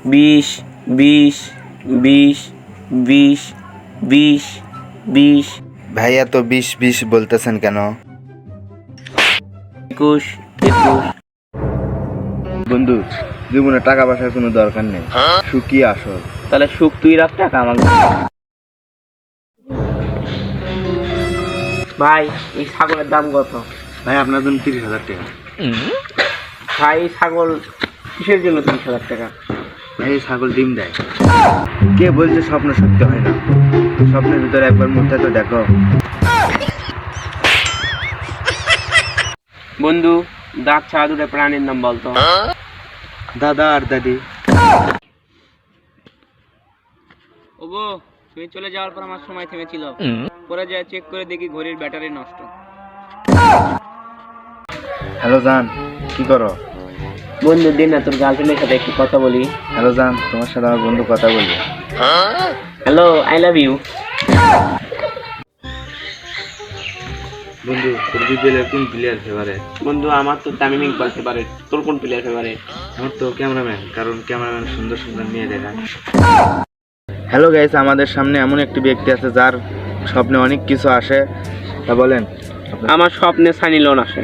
20 20 20 20 20 20 ভাইয়া তো 20 বলতেছেন কেন? 21 21 বন্ধু, জীবনে টাকা পয়সার কোনো দরকার নেই, সুখী আসল। তাহলে সুখ তুই রাখ, টাকা আমাকে দে। ভাই এই ছাগলের দাম কত? ভাই আপনার জন্য 30,000 টাকা। ভাই এই ছাগল কিসের জন্য 30,000 টাকা? ভাই এই ছাগল ডিম দেয়। কে বলছে স্বপ্ন সত্য হয় না? স্বপ্নের ভিতরে একবার মুখটা তো দেখো। বন্ধু, দাঁত ছাড়া দুটো প্রাণীর নাম বলতো। দাদা আর দাদি। ওগো, তুমি চলে যাওয়ার পর আমার সময় থেমেছিল। পরে যা চেক করে দেখি ঘড়ির ব্যাটারি নষ্ট। হ্যালো জান, কি করো? বন্ধু দিন না, তোর গার্লফ্রেন্ডের সাথে একটু কথা বলি। হ্যালো জান, তোমার সাথে আমার বন্ধু কথা বলবে। Hello, I love you. বন্ধু, তোর বিপিএলের কোন প্লেয়ার ফেভারিট? বন্ধু আমার তো তামিম ইকবাল ফেভারিট। তোর কোন প্লেয়ার ফেভারিট? আমার তো ক্যামেরাম্যান, কারণ ক্যামেরাম্যান সুন্দর সুন্দর মেয়ে দেখায়। হ্যালো গাইস, আমাদের সামনে এমন একটি ব্যক্তি আছে যার স্বপ্নে অনেক কিছু আসে। তা বলেন। আমার স্বপ্নে সানি লিওন আসে।